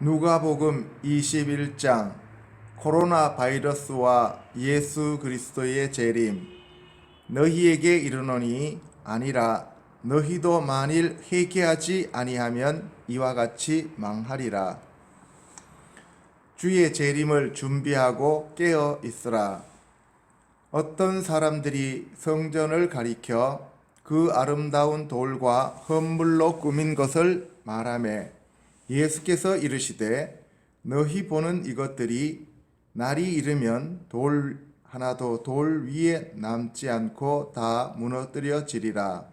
누가복음 21장 코로나 바이러스와 예수 그리스도의 재림 너희에게 이르노니 아니라 너희도 만일 회개하지 아니하면 이와 같이 망하리라. 주의 재림을 준비하고 깨어 있으라. 어떤 사람들이 성전을 가리켜 그 아름다운 돌과 헌물로 꾸민 것을 말하매 예수께서 이르시되 너희 보는 이것들이 날이 이르면 돌 하나도 돌 위에 남지 않고 다 무너뜨려지리라.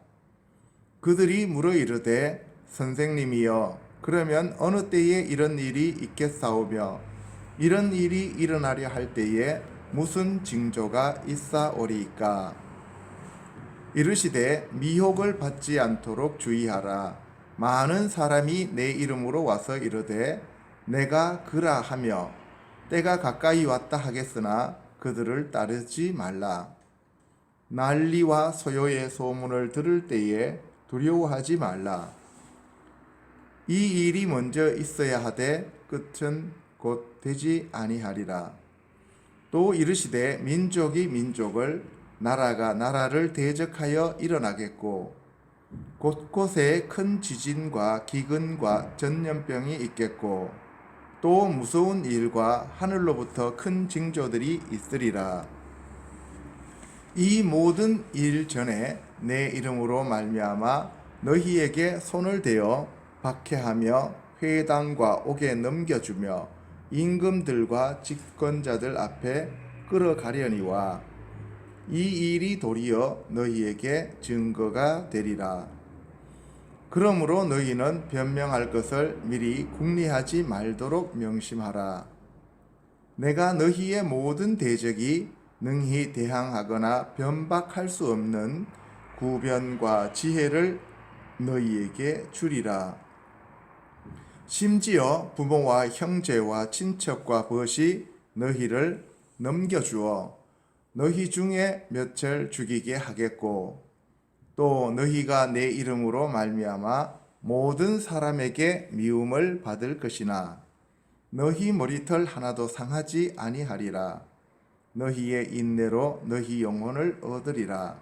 그들이 물어 이르되 선생님이여 그러면 어느 때에 이런 일이 있겠사오며 이런 일이 일어나려 할 때에 무슨 징조가 있사오리이까? 이르시되 미혹을 받지 않도록 주의하라. 많은 사람이 내 이름으로 와서 이르되 내가 그라 하며 때가 가까이 왔다 하겠으나 그들을 따르지 말라. 난리와 소요의 소문을 들을 때에 두려워하지 말라. 이 일이 먼저 있어야 하되 끝은 곧 되지 아니하리라. 또 이르시되 민족이 민족을 나라가 나라를 대적하여 일어나겠고 곳곳에 큰 지진과 기근과 전염병이 있겠고 또 무서운 일과 하늘로부터 큰 징조들이 있으리라. 이 모든 일 전에 내 이름으로 말미암아 너희에게 손을 대어 박해하며 회당과 옥에 넘겨주며 임금들과 집권자들 앞에 끌어가려니와 이 일이 도리어 너희에게 증거가 되리라. 그러므로 너희는 변명할 것을 미리 궁리하지 말도록 명심하라. 내가 너희의 모든 대적이 능히 대항하거나 변박할 수 없는 구변과 지혜를 너희에게 주리라. 심지어 부모와 형제와 친척과 벗이 너희를 넘겨주어 너희 중에 몇을 죽이게 하겠고 또 너희가 내 이름으로 말미암아 모든 사람에게 미움을 받을 것이나 너희 머리털 하나도 상하지 아니하리라. 너희의 인내로 너희 영혼을 얻으리라.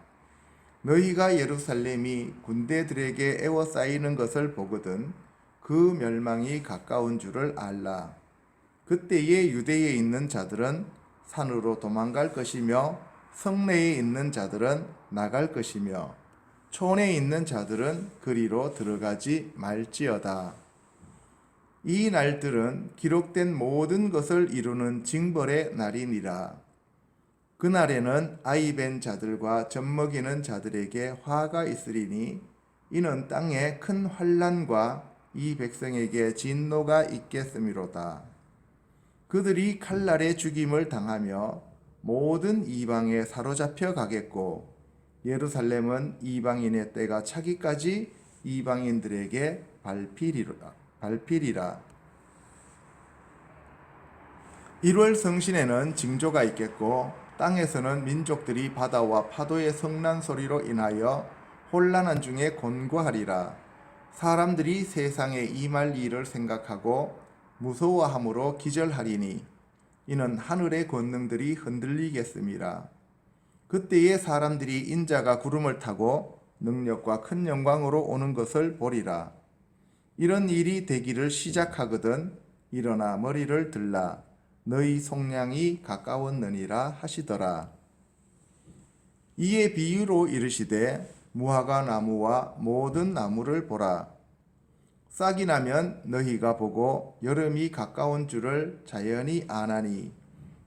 너희가 예루살렘이 군대들에게 에워싸이는 것을 보거든 그 멸망이 가까운 줄을 알라. 그때에 유대에 있는 자들은 산으로 도망갈 것이며 성내에 있는 자들은 나갈 것이며 촌에 있는 자들은 그리로 들어가지 말지어다. 이 날들은 기록된 모든 것을 이루는 징벌의 날이니라. 그날에는 아이 벤 자들과 젖먹이는 자들에게 화가 있으리니 이는 땅에 큰 환난과 이 백성에게 진노가 있겠음이로다. 그들이 칼날에 죽임을 당하며 모든 이방에 사로잡혀 가겠고 예루살렘은 이방인의 때가 차기까지 이방인들에게 밟히리라. 1월 성신에는 징조가 있겠고 땅에서는 민족들이 바다와 파도의 성난 소리로 인하여 혼란한 중에 곤고하리라. 사람들이 세상에 임할 일을 생각하고 무서워함으로 기절하리니 이는 하늘의 권능들이 흔들리겠음이라. 그때에 사람들이 인자가 구름을 타고 능력과 큰 영광으로 오는 것을 보리라. 이런 일이 되기를 시작하거든 일어나 머리를 들라. 너희 속량이 가까웠느니라 하시더라. 이에 비유로 이르시되 무화과 나무와 모든 나무를 보라. 싹이 나면 너희가 보고 여름이 가까운 줄을 자연히 아나니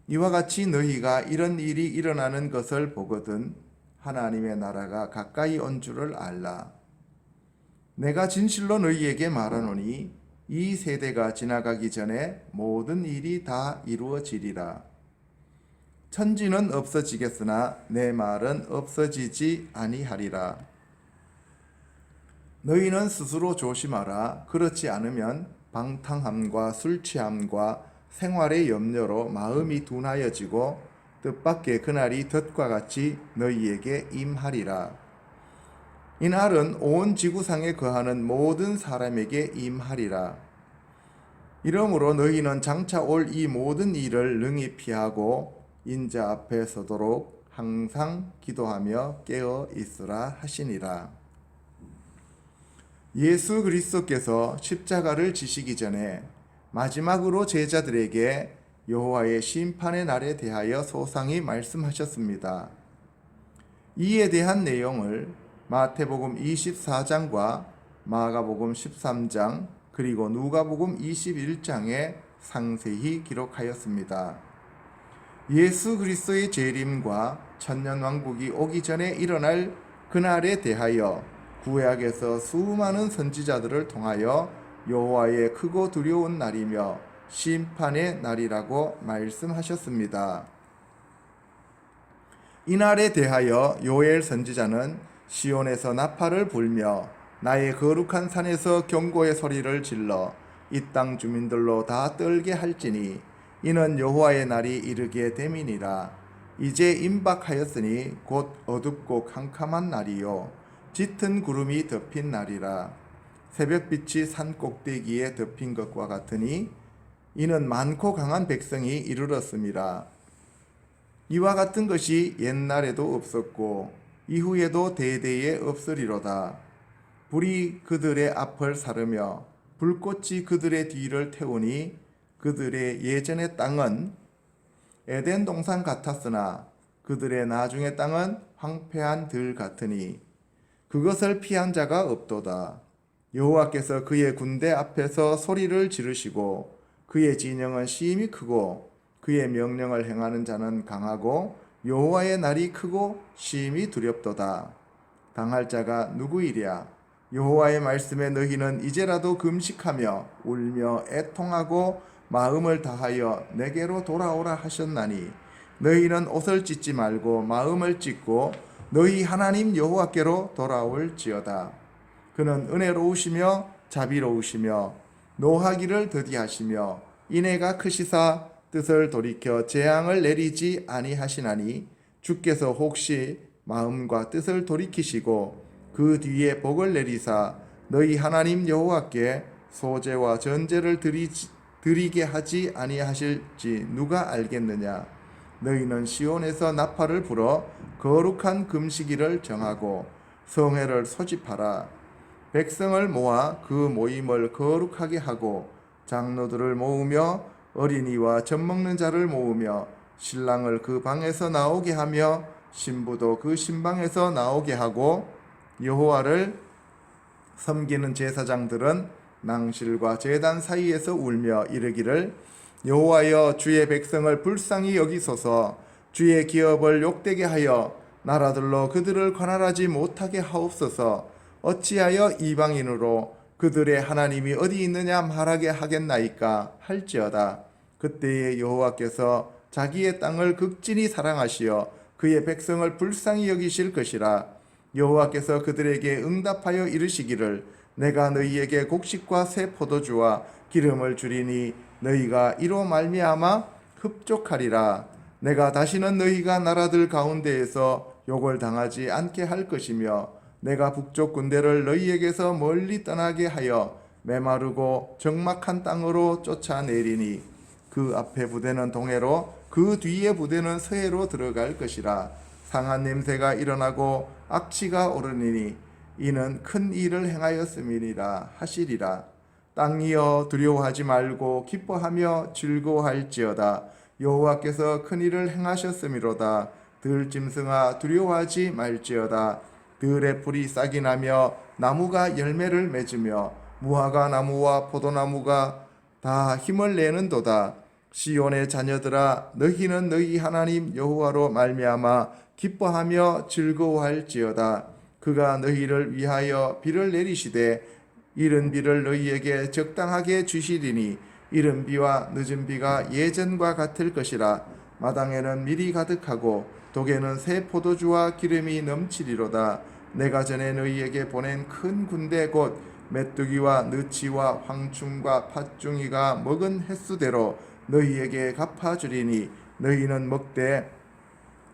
이와 같이 너희가 이런 일이 일어나는 것을 보거든 하나님의 나라가 가까이 온 줄을 알라. 내가 진실로 너희에게 말하노니 이 세대가 지나가기 전에 모든 일이 다 이루어지리라. 천지는 없어지겠으나 내 말은 없어지지 아니하리라. 너희는 스스로 조심하라. 그렇지 않으면 방탕함과 술취함과 생활의 염려로 마음이 둔하여지고 뜻밖의 그날이 덫과 같이 너희에게 임하리라. 이날은 온 지구상에 거하는 모든 사람에게 임하리라. 이러므로 너희는 장차 올 이 모든 일을 능히 피하고 인자 앞에 서도록 항상 기도하며 깨어 있으라 하시니라. 예수 그리스도께서 십자가를 지시기 전에 마지막으로 제자들에게 여호와의 심판의 날에 대하여 소상히 말씀하셨습니다. 이에 대한 내용을 마태복음 24장과 마가복음 13장 그리고 누가복음 21장에 상세히 기록하였습니다. 예수 그리스도의 재림과 천년왕국이 오기 전에 일어날 그날에 대하여 구약에서 수많은 선지자들을 통하여 여호와의 크고 두려운 날이며 심판의 날이라고 말씀하셨습니다. 이날에 대하여 요엘 선지자는 시온에서 나팔을 불며 나의 거룩한 산에서 경고의 소리를 질러 이 땅 주민들로 다 떨게 할지니 이는 여호와의 날이 이르게 됨이니라. 이제 임박하였으니 곧 어둡고 캄캄한 날이요 짙은 구름이 덮인 날이라. 새벽빛이 산 꼭대기에 덮인 것과 같으니 이는 많고 강한 백성이 이르렀음이라. 이와 같은 것이 옛날에도 없었고 이후에도 대대에 없으리로다. 불이 그들의 앞을 사르며 불꽃이 그들의 뒤를 태우니 그들의 예전의 땅은 에덴 동산 같았으나 그들의 나중의 땅은 황폐한 들 같으니 그것을 피한 자가 없도다. 여호와께서 그의 군대 앞에서 소리를 지르시고 그의 진영은 심히 크고 그의 명령을 행하는 자는 강하고 여호와의 날이 크고 심히 두렵도다. 당할 자가 누구이랴? 여호와의 말씀에 너희는 이제라도 금식하며 울며 애통하고 마음을 다하여 내게로 돌아오라 하셨나니 너희는 옷을 찢지 말고 마음을 찢고 너희 하나님 여호와께로 돌아올지어다. 그는 은혜로우시며 자비로우시며 노하기를 더디하시며 인애가 크시사 뜻을 돌이켜 재앙을 내리지 아니하시나니 주께서 혹시 마음과 뜻을 돌이키시고 그 뒤에 복을 내리사 너희 하나님 여호와께 소제와 전제를 드리게 하지 아니하실지 누가 알겠느냐. 너희는 시온에서 나팔을 불어 거룩한 금식일을 정하고 성회를 소집하라. 백성을 모아 그 모임을 거룩하게 하고 장로들을 모으며 어린이와 젖먹는 자를 모으며 신랑을 그 방에서 나오게 하며 신부도 그 신방에서 나오게 하고 여호와를 섬기는 제사장들은 낭실과 제단 사이에서 울며 이르기를 여호와여 주의 백성을 불쌍히 여기소서. 주의 기업을 욕되게 하여 나라들로 그들을 관할하지 못하게 하옵소서. 어찌하여 이방인으로 그들의 하나님이 어디 있느냐 말하게 하겠나이까 할지어다. 그때에 여호와께서 자기의 땅을 극진히 사랑하시어 그의 백성을 불쌍히 여기실 것이라. 여호와께서 그들에게 응답하여 이르시기를 내가 너희에게 곡식과 새 포도주와 기름을 주리니 너희가 이로 말미암아 흡족하리라. 내가 다시는 너희가 나라들 가운데에서 욕을 당하지 않게 할 것이며 내가 북쪽 군대를 너희에게서 멀리 떠나게 하여 메마르고 적막한 땅으로 쫓아내리니 그 앞에 부대는 동해로 그 뒤에 부대는 서해로 들어갈 것이라. 상한 냄새가 일어나고 악취가 오르니니 이는 큰 일을 행하였음이니라 하시리라. 땅이여 두려워하지 말고 기뻐하며 즐거워할지어다. 여호와께서 큰 일을 행하셨음이로다. 들짐승아 두려워하지 말지어다. 들의 풀이 싹이 나며 나무가 열매를 맺으며 무화과 나무와 포도나무가 다 힘을 내는도다. 시온의 자녀들아 너희는 너희 하나님 여호와로 말미암아 기뻐하며 즐거워할지어다. 그가 너희를 위하여 비를 내리시되 이른 비를 너희에게 적당하게 주시리니 이른 비와 늦은 비가 예전과 같을 것이라. 마당에는 밀이 가득하고 독에는 새 포도주와 기름이 넘치리로다. 내가 전에 너희에게 보낸 큰 군대 곧 메뚜기와 느치와 황충과 팥중이가 먹은 횟수대로 너희에게 갚아주리니 너희는 먹되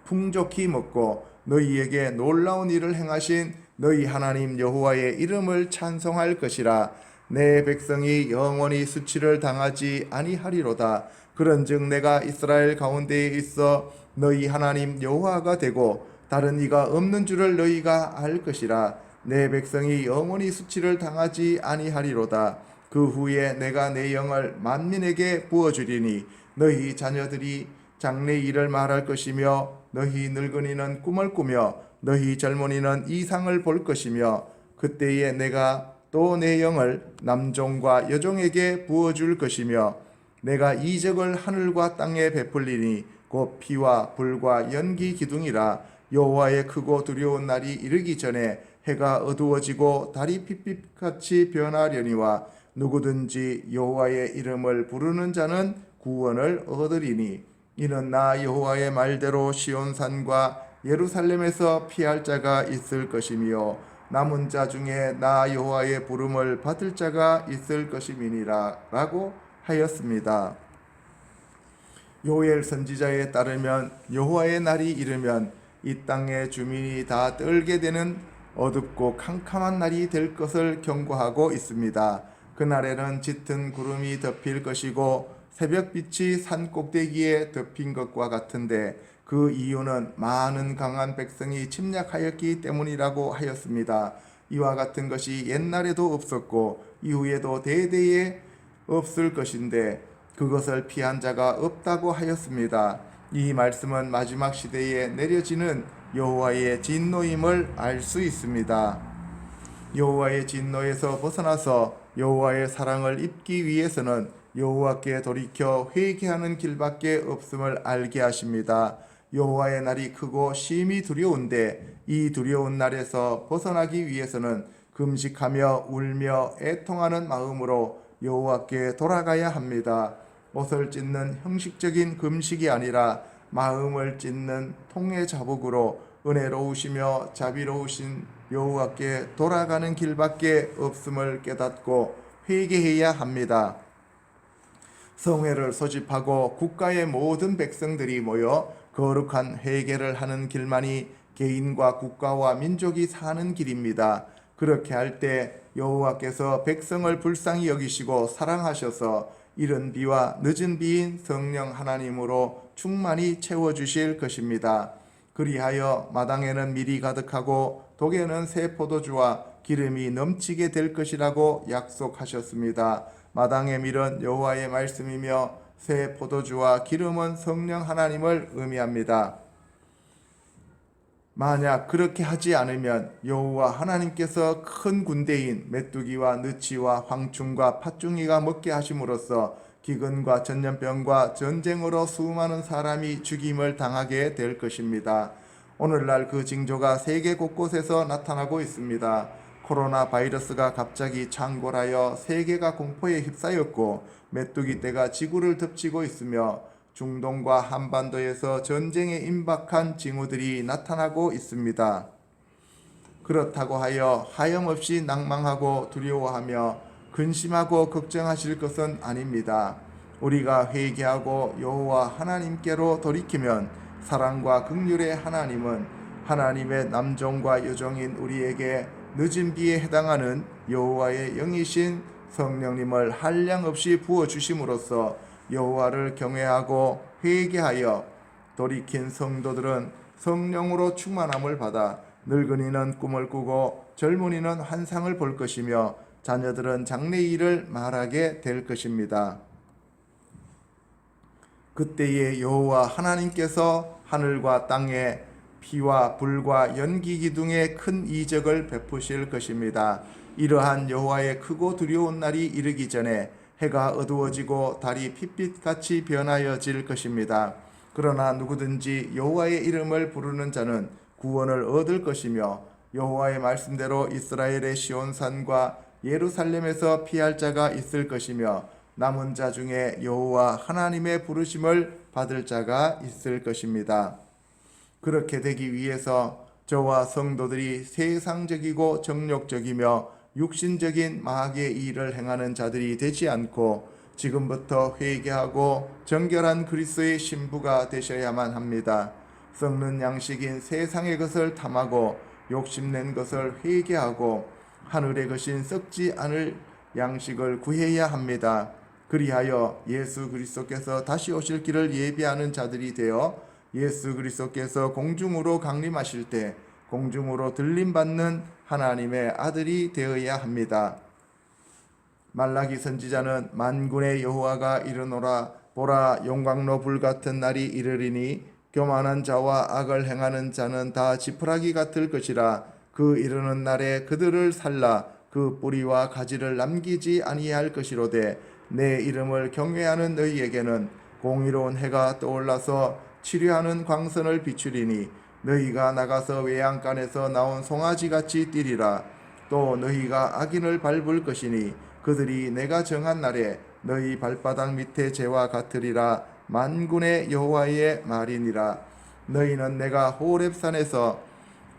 풍족히 먹고 너희에게 놀라운 일을 행하신 너희 하나님 여호와의 이름을 찬송할 것이라. 내 백성이 영원히 수치를 당하지 아니하리로다. 그런즉 내가 이스라엘 가운데에 있어 너희 하나님 여호와가 되고 다른 이가 없는 줄을 너희가 알 것이라. 내 백성이 영원히 수치를 당하지 아니하리로다. 그 후에 내가 내 영을 만민에게 부어주리니 너희 자녀들이 장래 일을 말할 것이며 너희 늙은이는 꿈을 꾸며 너희 젊은이는 이상을 볼 것이며 그때에 내가 또 내 영을 남종과 여종에게 부어줄 것이며 내가 이적을 하늘과 땅에 베풀리니 곧 피와 불과 연기 기둥이라. 여호와의 크고 두려운 날이 이르기 전에 해가 어두워지고 달이 핏빛같이 변하려니와 누구든지 여호와의 이름을 부르는 자는 구원을 얻으리니 이는 나 여호와의 말대로 시온산과 예루살렘에서 피할 자가 있을 것이며 남은 자 중에 나 여호와의 부름을 받을 자가 있을 것임이니라 라고 하였습니다. 요엘 선지자에 따르면 여호와의 날이 이르면 이 땅의 주민이 다 떨게 되는 어둡고 캄캄한 날이 될 것을 경고하고 있습니다. 그날에는 짙은 구름이 덮일 것이고 새벽빛이 산 꼭대기에 덮인 것과 같은데 그 이유는 많은 강한 백성이 침략하였기 때문이라고 하였습니다. 이와 같은 것이 옛날에도 없었고 이후에도 대대에 없을 것인데 그것을 피한 자가 없다고 하였습니다. 이 말씀은 마지막 시대에 내려지는 여호와의 진노임을 알 수 있습니다. 여호와의 진노에서 벗어나서 여호와의 사랑을 입기 위해서는 여호와께 돌이켜 회개하는 길밖에 없음을 알게 하십니다. 여호와의 날이 크고 심히 두려운데 이 두려운 날에서 벗어나기 위해서는 금식하며 울며 애통하는 마음으로 여호와께 돌아가야 합니다. 옷을 찢는 형식적인 금식이 아니라 마음을 찢는 통의 자복으로 은혜로우시며 자비로우신 여호와께 돌아가는 길밖에 없음을 깨닫고 회개해야 합니다. 성회를 소집하고 국가의 모든 백성들이 모여 거룩한 회개를 하는 길만이 개인과 국가와 민족이 사는 길입니다. 그렇게 할 때 여호와께서 백성을 불쌍히 여기시고 사랑하셔서 이른 비와 늦은 비인 성령 하나님으로 충만히 채워주실 것입니다. 그리하여 마당에는 밀이 가득하고 독에는 새 포도주와 기름이 넘치게 될 것이라고 약속하셨습니다. 마당의 밀은 여호와의 말씀이며 새 포도주와 기름은 성령 하나님을 의미합니다. 만약 그렇게 하지 않으면 여호와 하나님께서 큰 군대인 메뚜기와 느치와 황충과 팥중이가 먹게 하심으로써 기근과 전염병과 전쟁으로 수많은 사람이 죽임을 당하게 될 것입니다. 오늘날 그 징조가 세계 곳곳에서 나타나고 있습니다. 코로나 바이러스가 갑자기 창궐하여 세계가 공포에 휩싸였고 메뚜기 떼가 지구를 덮치고 있으며 중동과 한반도에서 전쟁에 임박한 징후들이 나타나고 있습니다. 그렇다고 하여 하염없이 낭망하고 두려워하며 근심하고 걱정하실 것은 아닙니다. 우리가 회개하고 여호와 하나님께로 돌이키면 사랑과 긍휼의 하나님은 하나님의 남종과 여종인 우리에게 늦은 비에 해당하는 여호와의 영이신 성령님을 한량없이 부어주심으로써 여호와를 경외하고 회개하여 돌이킨 성도들은 성령으로 충만함을 받아 늙은이는 꿈을 꾸고 젊은이는 환상을 볼 것이며 자녀들은 장래 일을 말하게 될 것입니다. 그때에 여호와 하나님께서 하늘과 땅에 피와 불과 연기 기둥에 큰 이적을 베푸실 것입니다. 이러한 여호와의 크고 두려운 날이 이르기 전에 해가 어두워지고 달이 핏빛같이 변하여질 것입니다. 그러나 누구든지 여호와의 이름을 부르는 자는 구원을 얻을 것이며 여호와의 말씀대로 이스라엘의 시온산과 예루살렘에서 피할 자가 있을 것이며 남은 자 중에 여호와 하나님의 부르심을 받을 자가 있을 것입니다. 그렇게 되기 위해서 저와 성도들이 세상적이고 정욕적이며 육신적인 마귀의 일을 행하는 자들이 되지 않고 지금부터 회개하고 정결한 그리스도의 신부가 되셔야만 합니다. 썩는 양식인 세상의 것을 탐하고 욕심낸 것을 회개하고 하늘의 것인 썩지 않을 양식을 구해야 합니다. 그리하여 예수 그리스도께서 다시 오실 길을 예비하는 자들이 되어 예수 그리스도께서 공중으로 강림하실 때 공중으로 들림받는 하나님의 아들이 되어야 합니다. 말라기 선지자는 만군의 여호와가 이르노라 보라 용광로 불같은 날이 이르리니 교만한 자와 악을 행하는 자는 다 지푸라기 같을 것이라. 그 이르는 날에 그들을 살라 그 뿌리와 가지를 남기지 아니할 것이로되 내 이름을 경외하는 너희에게는 공의로운 해가 떠올라서 치료하는 광선을 비추리니 너희가 나가서 외양간에서 나온 송아지같이 뛰리라. 또 너희가 악인을 밟을 것이니 그들이 내가 정한 날에 너희 발바닥 밑에 재와 같으리라. 만군의 여호와의 말이니라. 너희는 내가 호렙산에서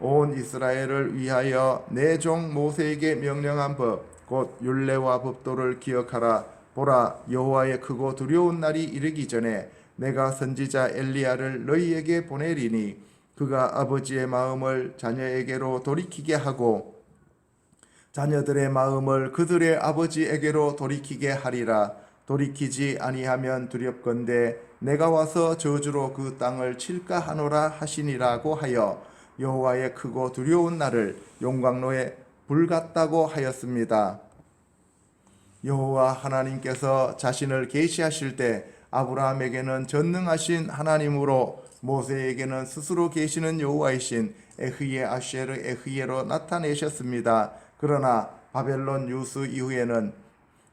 온 이스라엘을 위하여 내 종 모세에게 명령한 법 곧 율례와 법도를 기억하라. 보라 여호와의 크고 두려운 날이 이르기 전에 내가 선지자 엘리야를 너희에게 보내리니 그가 아버지의 마음을 자녀에게로 돌이키게 하고 자녀들의 마음을 그들의 아버지에게로 돌이키게 하리라. 돌이키지 아니하면 두렵건대 내가 와서 저주로 그 땅을 칠까 하노라 하시니라고 하여 여호와의 크고 두려운 날을 용광로에 불같다고 하였습니다. 여호와 하나님께서 자신을 계시하실 때 아브라함에게는 전능하신 하나님으로 모세에게는 스스로 계시는 여호와이신 에흐예 아쉐르 에흐예로 나타내셨습니다. 그러나 바벨론 유수 이후에는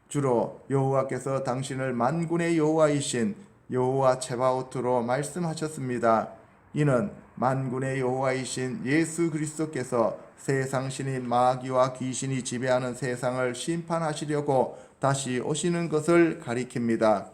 주로 여호와께서 당신을 만군의 여호와이신 여호와 체바오트로 말씀하셨습니다. 이는 만군의 여호와이신 예수 그리스도께서 세상 신인 마귀와 귀신이 지배하는 세상을 심판하시려고 다시 오시는 것을 가리킵니다.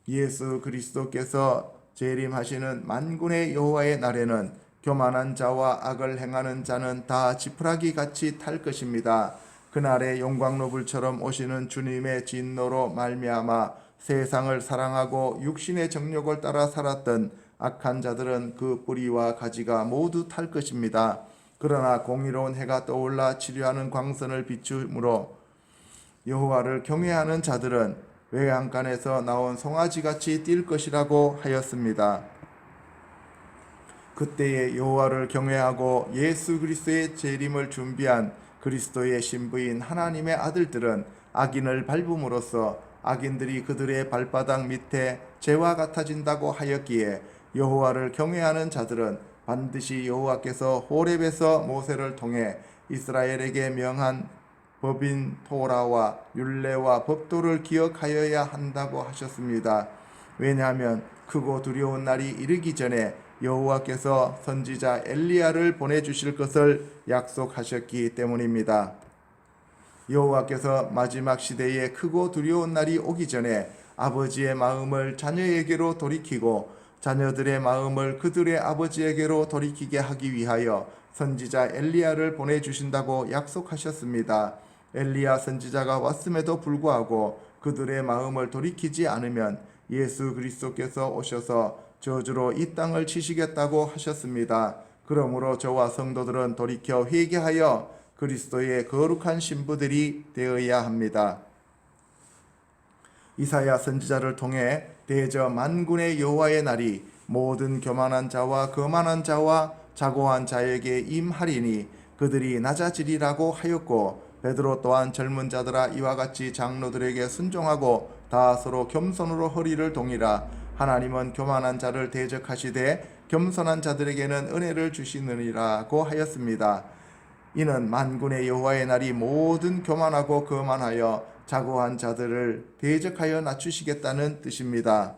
예수 그리스도께서 재림하시는 만군의 여호와의 날에는 교만한 자와 악을 행하는 자는 다 지푸라기 같이 탈 것입니다. 그날에 용광로 불처럼 오시는 주님의 진노로 말미암아 세상을 사랑하고 육신의 정욕을 따라 살았던 악한 자들은 그 뿌리와 가지가 모두 탈 것입니다. 그러나 공의로운 해가 떠올라 치료하는 광선을 비추므로 여호와를 경외하는 자들은 외양간에서 나온 송아지같이 뛸 것이라고 하였습니다. 그때에 여호와를 경외하고 예수 그리스도의 재림을 준비한 그리스도의 신부인 하나님의 아들들은 악인을 밟음으로써 악인들이 그들의 발바닥 밑에 재와 같아진다고 하였기에 여호와를 경외하는 자들은 반드시 여호와께서 호렙에서 모세를 통해 이스라엘에게 명한 법인 토라와 율례와 법도를 기억하여야 한다고 하셨습니다. 왜냐하면 크고 두려운 날이 이르기 전에 여호와께서 선지자 엘리야를 보내주실 것을 약속하셨기 때문입니다. 여호와께서 마지막 시대에 크고 두려운 날이 오기 전에 아버지의 마음을 자녀에게로 돌이키고 자녀들의 마음을 그들의 아버지에게로 돌이키게 하기 위하여 선지자 엘리야를 보내주신다고 약속하셨습니다. 엘리야 선지자가 왔음에도 불구하고 그들의 마음을 돌이키지 않으면 예수 그리스도께서 오셔서 저주로 이 땅을 치시겠다고 하셨습니다. 그러므로 저와 성도들은 돌이켜 회개하여 그리스도의 거룩한 신부들이 되어야 합니다. 이사야 선지자를 통해 대저 만군의 여호와의 날이 모든 교만한 자와 거만한 자와 자고한 자에게 임하리니 그들이 낮아지리라고 하였고 베드로 또한 젊은 자들아 이와 같이 장로들에게 순종하고 다 서로 겸손으로 허리를 동이라. 하나님은 교만한 자를 대적하시되 겸손한 자들에게는 은혜를 주시느니라고 하였습니다. 이는 만군의 여호와의 날이 모든 교만하고 거만하여 자고한 자들을 대적하여 낮추시겠다는 뜻입니다.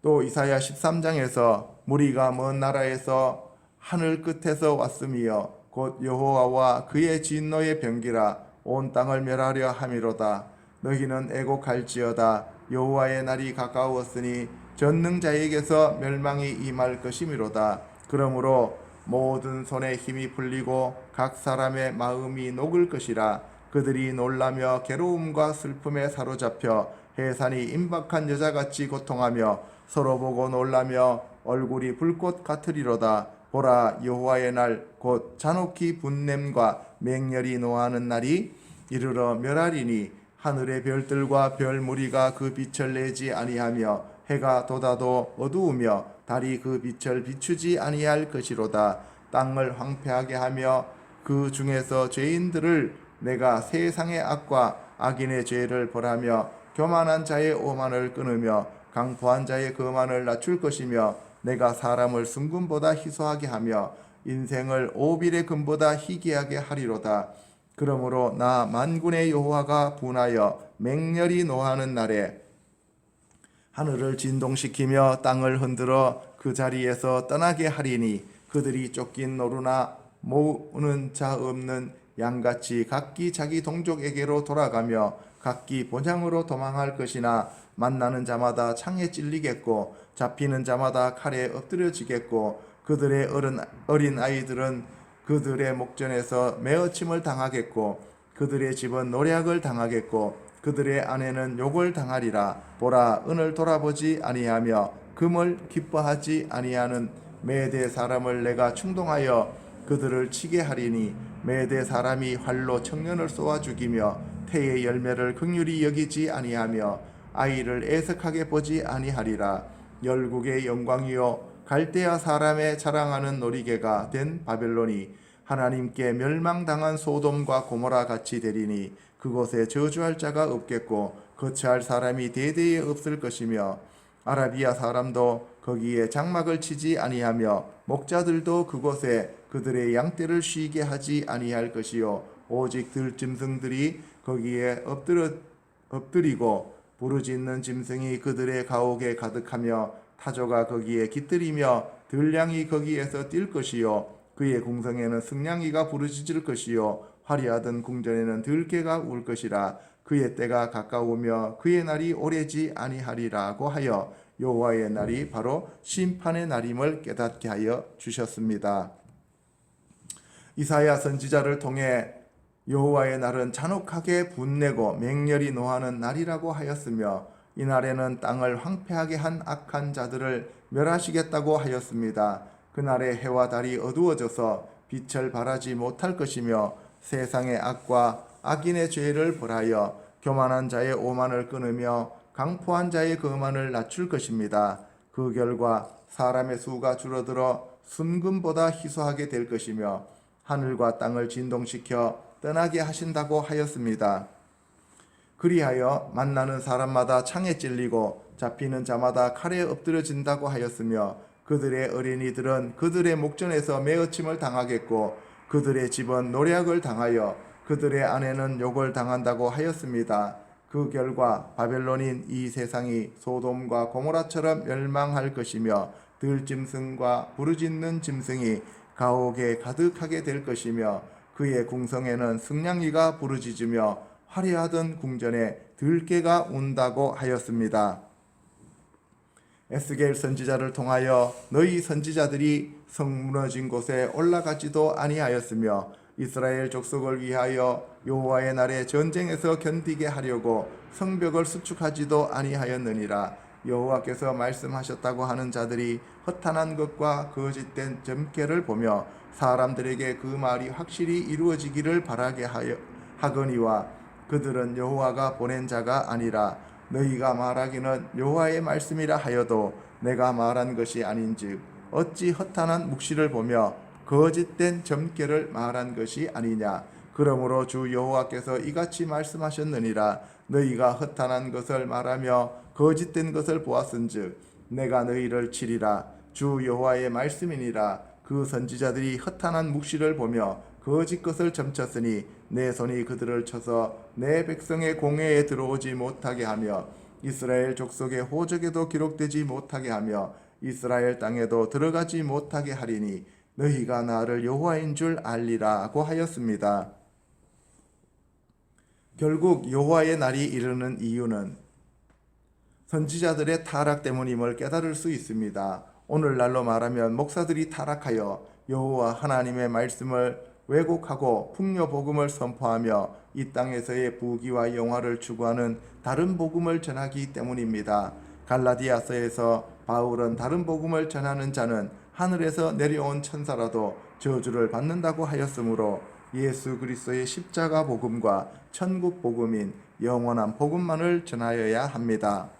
또 이사야 13장에서 무리가 먼 나라에서 하늘 끝에서 왔음이여 곧 여호와와 그의 진노의 병기라 온 땅을 멸하려 함이로다. 너희는 애곡할지어다. 여호와의 날이 가까웠으니 전능자에게서 멸망이 임할 것이미로다. 그러므로 모든 손에 힘이 풀리고 각 사람의 마음이 녹을 것이라. 그들이 놀라며 괴로움과 슬픔에 사로잡혀 해산이 임박한 여자같이 고통하며 서로 보고 놀라며 얼굴이 불꽃 같으리로다. 보라 여호와의 날 곧 잔혹히 분냄과 맹렬히 노하는 날이 이르러 멸하리니 하늘의 별들과 별 무리가 그 빛을 내지 아니하며 해가 돋아도 어두우며 달이 그 빛을 비추지 아니할 것이로다. 땅을 황폐하게 하며 그 중에서 죄인들을 내가 세상의 악과 악인의 죄를 벌하며 교만한 자의 오만을 끊으며 강포한 자의 거만을 낮출 것이며 내가 사람을 순금보다 희소하게 하며 인생을 오빌의 금보다 희귀하게 하리로다. 그러므로 나 만군의 여호와가 분하여 맹렬히 노하는 날에 하늘을 진동시키며 땅을 흔들어 그 자리에서 떠나게 하리니 그들이 쫓긴 노루나 모으는 자 없는 양같이 각기 자기 동족에게로 돌아가며 각기 본향으로 도망할 것이나 만나는 자마다 창에 찔리겠고 잡히는 자마다 칼에 엎드려지겠고 그들의 어린 아이들은 그들의 목전에서 매어침을 당하겠고 그들의 집은 노략을 당하겠고 그들의 아내는 욕을 당하리라. 보라, 은을 돌아보지 아니하며 금을 기뻐하지 아니하는 메대 사람을 내가 충동하여 그들을 치게 하리니 메대 사람이 활로 청년을 쏘아 죽이며 태의 열매를 긍휼히 여기지 아니하며 아이를 애석하게 보지 아니하리라. 열국의 영광이요 갈대아 사람의 자랑하는 놀이개가 된 바벨론이 하나님께 멸망당한 소돔과 고모라 같이 되리니 그곳에 저주할 자가 없겠고 거처할 사람이 대대에 없을 것이며 아라비아 사람도 거기에 장막을 치지 아니하며 목자들도 그곳에 그들의 양떼를 쉬게 하지 아니할 것이요 오직 들짐승들이 거기에 엎드리고 부르짖는 짐승이 그들의 가옥에 가득하며 타조가 거기에 깃들이며 들량이 거기에서 뛸 것이요 그의 궁성에는 승냥이가 부르짖을 것이요 화려하던 궁전에는 들개가 울 것이라. 그의 때가 가까우며 그의 날이 오래지 아니하리라고 하여 여호와의 날이 바로 심판의 날임을 깨닫게 하여 주셨습니다. 이사야 선지자를 통해 여호와의 날은 잔혹하게 분내고 맹렬히 노하는 날이라고 하였으며 이 날에는 땅을 황폐하게 한 악한 자들을 멸하시겠다고 하였습니다. 그날에 해와 달이 어두워져서 빛을 발하지 못할 것이며 세상의 악과 악인의 죄를 벌하여 교만한 자의 오만을 끊으며 강포한 자의 거만을 낮출 것입니다. 그 결과 사람의 수가 줄어들어 순금보다 희소하게 될 것이며 하늘과 땅을 진동시켜 떠나게 하신다고 하였습니다. 그리하여 만나는 사람마다 창에 찔리고 잡히는 자마다 칼에 엎드려진다고 하였으며 그들의 어린이들은 그들의 목전에서 매어침을 당하겠고 그들의 집은 노략을 당하여 그들의 아내는 욕을 당한다고 하였습니다. 그 결과 바벨론인 이 세상이 소돔과 고모라처럼 멸망할 것이며 들짐승과 부르짖는 짐승이 가옥에 가득하게 될 것이며 그의 궁성에는 승냥이가 부르짖으며 화려하던 궁전에 들개가 운다고 하였습니다. 에스겔 선지자를 통하여 너희 선지자들이 성 무너진 곳에 올라가지도 아니하였으며 이스라엘 족속을 위하여 여호와의 날에 전쟁에서 견디게 하려고 성벽을 수축하지도 아니하였느니라. 여호와께서 말씀하셨다고 하는 자들이 허탄한 것과 거짓된 점괘를 보며 사람들에게 그 말이 확실히 이루어지기를 바라게 하거니와 그들은 여호와가 보낸 자가 아니라 너희가 말하기는 여호와의 말씀이라 하여도 내가 말한 것이 아닌즉 어찌 허탄한 묵시를 보며 거짓된 점괘를 말한 것이 아니냐. 그러므로 주 여호와께서 이같이 말씀하셨느니라. 너희가 허탄한 것을 말하며 거짓된 것을 보았은즉 내가 너희를 치리라. 주 여호와의 말씀이니라. 그 선지자들이 허탄한 묵시를 보며 거짓 것을 점쳤으니 내 손이 그들을 쳐서 내 백성의 공회에 들어오지 못하게 하며 이스라엘 족속의 호적에도 기록되지 못하게 하며 이스라엘 땅에도 들어가지 못하게 하리니 너희가 나를 여호와인 줄 알리라고 하였습니다. 결국 여호와의 날이 이르는 이유는 선지자들의 타락 때문임을 깨달을 수 있습니다. 오늘날로 말하면 목사들이 타락하여 여호와 하나님의 말씀을 왜곡하고 풍요 복음을 선포하며 이 땅에서의 부귀와 영화를 추구하는 다른 복음을 전하기 때문입니다. 갈라디아서에서 바울은 다른 복음을 전하는 자는 하늘에서 내려온 천사라도 저주를 받는다고 하였으므로 예수 그리스도의 십자가 복음과 천국 복음인 영원한 복음만을 전하여야 합니다.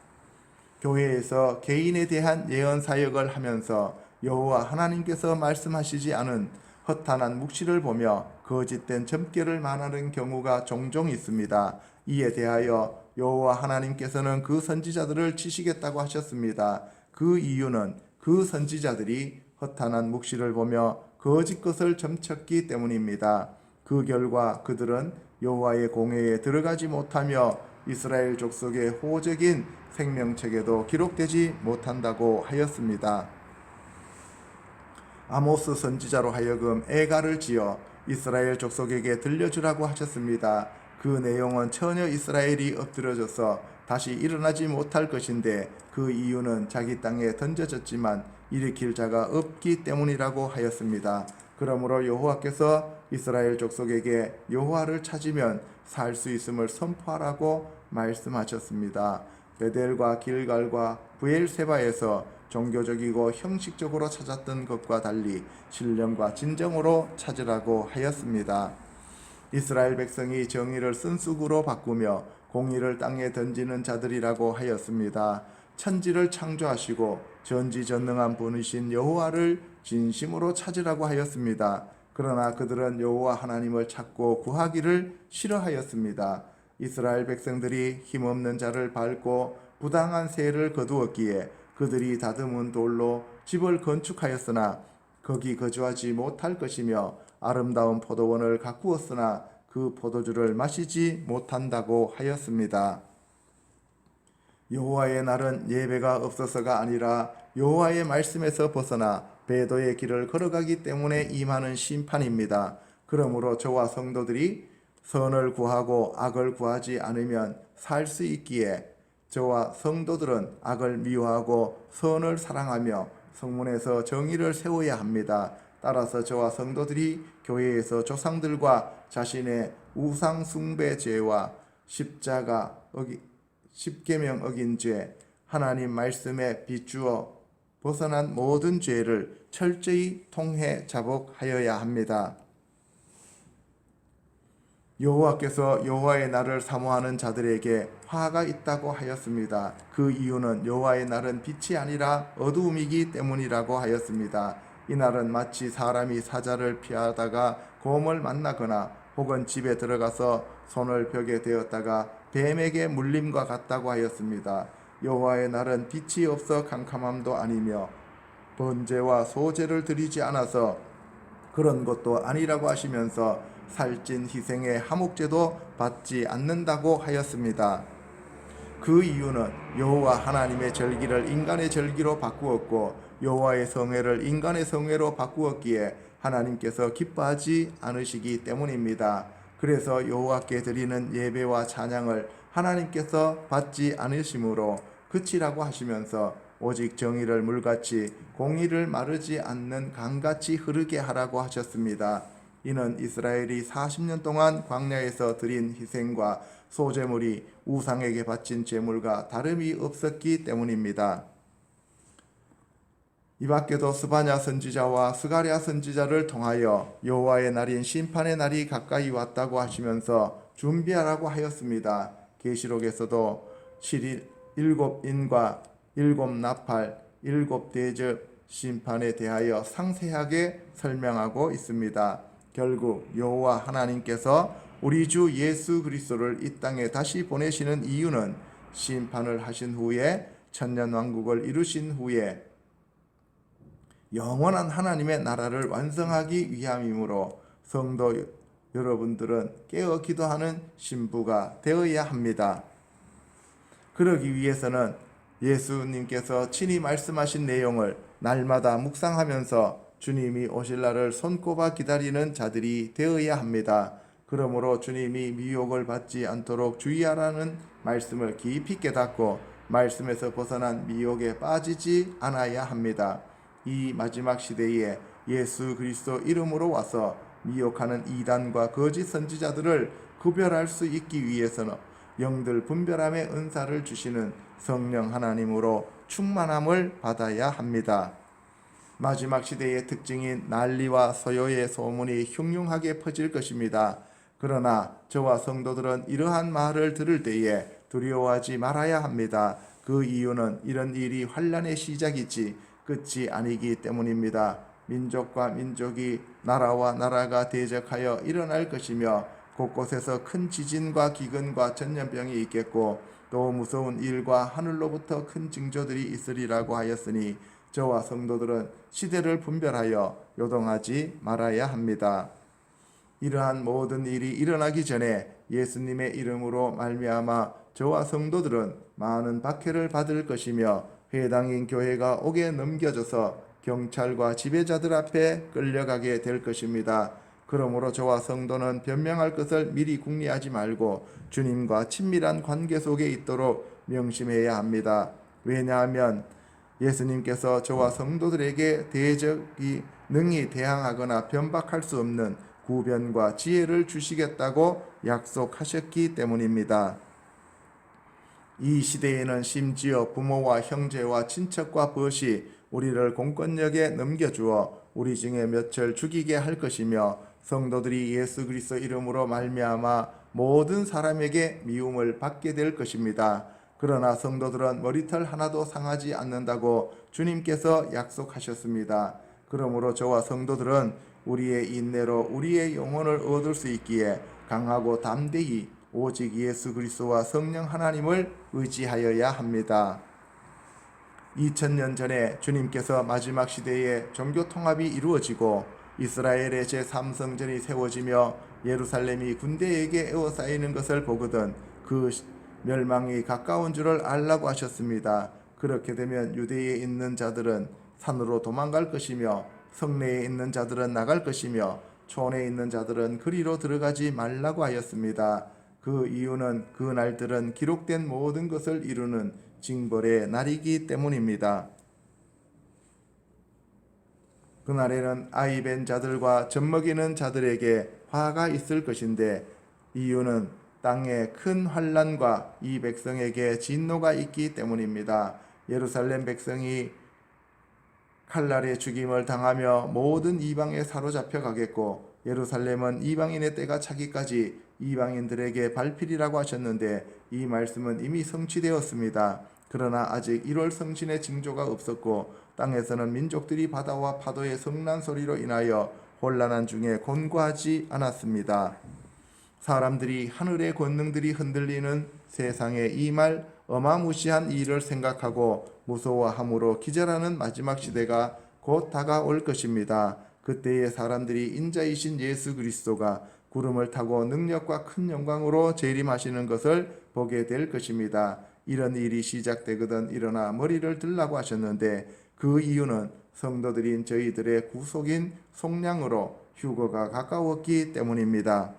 교회에서 개인에 대한 예언 사역을 하면서 여호와 하나님께서 말씀하시지 않은 허탄한 묵시를 보며 거짓된 점괘를 말하는 경우가 종종 있습니다. 이에 대하여 여호와 하나님께서는 그 선지자들을 치시겠다고 하셨습니다. 그 이유는 그 선지자들이 허탄한 묵시를 보며 거짓 것을 점쳤기 때문입니다. 그 결과 그들은 여호와의 공회에 들어가지 못하며 이스라엘 족속의 호적인 생명책에도 기록되지 못한다고 하였습니다. 아모스 선지자로 하여금 애가를 지어 이스라엘 족속에게 들려주라고 하셨습니다. 그 내용은 처녀 이스라엘이 엎드려져서 다시 일어나지 못할 것인데 그 이유는 자기 땅에 던져졌지만 일으킬 자가 없기 때문이라고 하였습니다. 그러므로 여호와께서 이스라엘 족속에게 여호와를 찾으면 살 수 있음을 선포하라고 말씀하셨습니다. 베델과 길갈과 브엘세바에서 종교적이고 형식적으로 찾았던 것과 달리 신령과 진정으로 찾으라고 하였습니다. 이스라엘 백성이 정의를 쓴쑥으로 바꾸며 공의를 땅에 던지는 자들이라고 하였습니다. 천지를 창조하시고 전지전능한 분이신 여호와를 진심으로 찾으라고 하였습니다. 그러나 그들은 여호와 하나님을 찾고 구하기를 싫어하였습니다. 이스라엘 백성들이 힘없는 자를 밟고 부당한 세를 거두었기에 그들이 다듬은 돌로 집을 건축하였으나 거기 거주하지 못할 것이며 아름다운 포도원을 가꾸었으나 그 포도주를 마시지 못한다고 하였습니다. 여호와의 날은 예배가 없어서가 아니라 여호와의 말씀에서 벗어나 배도의 길을 걸어가기 때문에 임하는 심판입니다. 그러므로 저와 성도들이 선을 구하고 악을 구하지 않으면 살 수 있기에 저와 성도들은 악을 미워하고 선을 사랑하며 성문에서 정의를 세워야 합니다. 따라서 저와 성도들이 교회에서 조상들과 자신의 우상 숭배 죄와 십계명 어긴 죄, 하나님 말씀에 비추어 벗어난 모든 죄를 철저히 통해 자복하여야 합니다. 여호와께서 여호와의 날을 사모하는 자들에게 화가 있다고 하였습니다. 그 이유는 여호와의 날은 빛이 아니라 어두움이기 때문이라고 하였습니다. 이 날은 마치 사람이 사자를 피하다가 곰을 만나거나 혹은 집에 들어가서 손을 벽에 대었다가 뱀에게 물림과 같다고 하였습니다. 여호와의 날은 빛이 없어 캄캄함도 아니며 번제와 소제를 드리지 않아서 그런 것도 아니라고 하시면서 살찐 희생의 화목제도 받지 않는다고 하였습니다. 그 이유는 여호와 하나님의 절기를 인간의 절기로 바꾸었고 여호와의 성회를 인간의 성회로 바꾸었기에 하나님께서 기뻐하지 않으시기 때문입니다. 그래서 여호와께 드리는 예배와 찬양을 하나님께서 받지 않으시므로 그치라고 하시면서 오직 정의를 물같이 공의를 마르지 않는 강같이 흐르게 하라고 하셨습니다. 이는 이스라엘이 40년 동안 광야에서 드린 희생과 소제물이 우상에게 바친 제물과 다름이 없었기 때문입니다. 이 밖에도 스바냐 선지자와 스가랴 선지자를 통하여 여호와의 날인 심판의 날이 가까이 왔다고 하시면서 준비하라고 하였습니다. 계시록에서도 7일 7인과 7나팔 7대접 심판에 대하여 상세하게 설명하고 있습니다. 결국 여호와 하나님께서 우리 주 예수 그리스도를 이 땅에 다시 보내시는 이유는 심판을 하신 후에 천년왕국을 이루신 후에 영원한 하나님의 나라를 완성하기 위함이므로 성도 여러분들은 깨어 기도하는 신부가 되어야 합니다. 그러기 위해서는 예수님께서 친히 말씀하신 내용을 날마다 묵상하면서 주님이 오실 날을 손꼽아 기다리는 자들이 되어야 합니다. 그러므로 주님이 미혹을 받지 않도록 주의하라는 말씀을 깊이 깨닫고 말씀에서 벗어난 미혹에 빠지지 않아야 합니다. 이 마지막 시대에 예수 그리스도 이름으로 와서 미혹하는 이단과 거짓 선지자들을 구별할 수 있기 위해서는 영들 분별함의 은사를 주시는 성령 하나님으로 충만함을 받아야 합니다. 마지막 시대의 특징인 난리와 서요의 소문이 흉흉하게 퍼질 것입니다. 그러나 저와 성도들은 이러한 말을 들을 때에 두려워하지 말아야 합니다. 그 이유는 이런 일이 환난의 시작이지 끝이 아니기 때문입니다. 민족과 민족이 나라와 나라가 대적하여 일어날 것이며 곳곳에서 큰 지진과 기근과 전염병이 있겠고 또 무서운 일과 하늘로부터 큰 징조들이 있으리라고 하였으니 저와 성도들은 시대를 분별하여 요동하지 말아야 합니다. 이러한 모든 일이 일어나기 전에 예수님의 이름으로 말미암아 저와 성도들은 많은 박해를 받을 것이며 해당인 교회가 옥에 넘겨져서 경찰과 지배자들 앞에 끌려가게 될 것입니다. 그러므로 저와 성도는 변명할 것을 미리 궁리하지 말고 주님과 친밀한 관계 속에 있도록 명심해야 합니다. 왜냐하면 예수님께서 저와 성도들에게 대적이 능히 대항하거나 변박할 수 없는 구변과 지혜를 주시겠다고 약속하셨기 때문입니다. 이 시대에는 심지어 부모와 형제와 친척과 벗이 우리를 공권력에 넘겨주어 우리 중에 몇을 죽이게 할 것이며 성도들이 예수 그리스도 이름으로 말미암아 모든 사람에게 미움을 받게 될 것입니다. 그러나 성도들은 머리털 하나도 상하지 않는다고 주님께서 약속하셨습니다. 그러므로 저와 성도들은 우리의 인내로 우리의 영혼을 얻을 수 있기에 강하고 담대히 오직 예수 그리스도와 성령 하나님을 의지하여야 합니다. 2000년 전에 주님께서 마지막 시대에 종교 통합이 이루어지고 이스라엘의 제3성전이 세워지며 예루살렘이 군대에게 에워싸이는 것을 보거든 그 멸망이 가까운 줄을 알라고 하셨습니다. 그렇게 되면 유대에 있는 자들은 산으로 도망갈 것이며 성내에 있는 자들은 나갈 것이며 촌에 있는 자들은 그리로 들어가지 말라고 하였습니다. 그 이유는 그 날들은 기록된 모든 것을 이루는 징벌의 날이기 때문입니다. 그날에는 아이 벤 자들과 젖먹이는 자들에게 화가 있을 것인데 이유는 땅에 큰 환난과 이 백성에게 진노가 있기 때문입니다. 예루살렘 백성이 칼날의 죽임을 당하며 모든 이방에 사로잡혀 가겠고 예루살렘은 이방인의 때가 차기까지 이방인들에게 발필이라고 하셨는데 이 말씀은 이미 성취되었습니다. 그러나 아직 1월 성신의 징조가 없었고 땅에서는 민족들이 바다와 파도의 성난 소리로 인하여 혼란한 중에 곤고하지 않았습니다. 사람들이 하늘의 권능들이 흔들리는 세상에 임할 어마무시한 일을 생각하고 무서워함으로 기절하는 마지막 시대가 곧 다가올 것입니다. 그때의 사람들이 인자이신 예수 그리스도가 구름을 타고 능력과 큰 영광으로 재림하시는 것을 보게 될 것입니다. 이런 일이 시작되거든 일어나 머리를 들라고 하셨는데 그 이유는 성도들인 저희들의 구속인 속량으로 휴거가 가까웠기 때문입니다.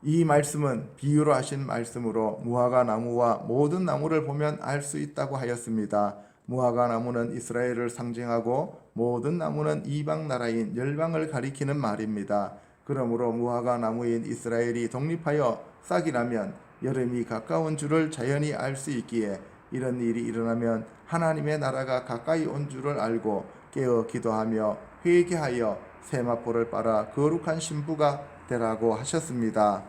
이 말씀은 비유로 하신 말씀으로 무화과 나무와 모든 나무를 보면 알 수 있다고 하였습니다. 무화과 나무는 이스라엘을 상징하고 모든 나무는 이방 나라인 열방을 가리키는 말입니다. 그러므로 무화과 나무인 이스라엘이 독립하여 싹이 나면 여름이 가까운 줄을 자연히 알 수 있기에 이런 일이 일어나면 하나님의 나라가 가까이 온 줄을 알고 깨어 기도하며 회개하여 세마포를 빨아 거룩한 신부가 되라고 하셨습니다.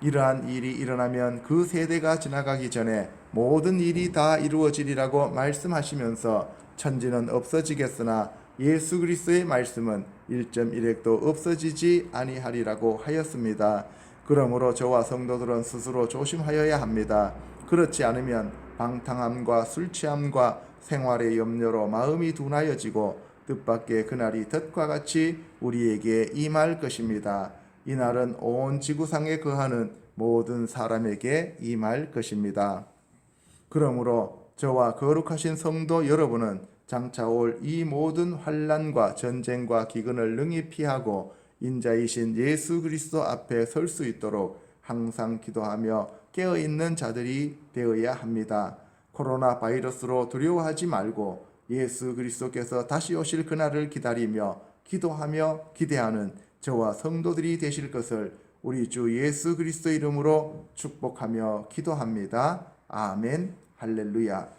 이러한 일이 일어나면 그 세대가 지나가기 전에 모든 일이 다 이루어지리라고 말씀하시면서 천지는 없어지겠으나 예수 그리스도의 말씀은 1.1핵도 없어지지 아니하리라고 하였습니다. 그러므로 저와 성도들은 스스로 조심하여야 합니다. 그렇지 않으면 방탕함과 술취함과 생활의 염려로 마음이 둔하여지고 뜻밖의 그날이 덫과 같이 우리에게 임할 것입니다. 이날은 온 지구상에 거하는 모든 사람에게 임할 것입니다. 그러므로 저와 거룩하신 성도 여러분은 장차 올 이 모든 환난과 전쟁과 기근을 능히 피하고 인자이신 예수 그리스도 앞에 설 수 있도록 항상 기도하며 깨어있는 자들이 되어야 합니다. 코로나 바이러스로 두려워하지 말고 예수 그리스도께서 다시 오실 그날을 기다리며 기도하며 기대하는 저와 성도들이 되실 것을 우리 주 예수 그리스도 이름으로 축복하며 기도합니다. 아멘. 할렐루야.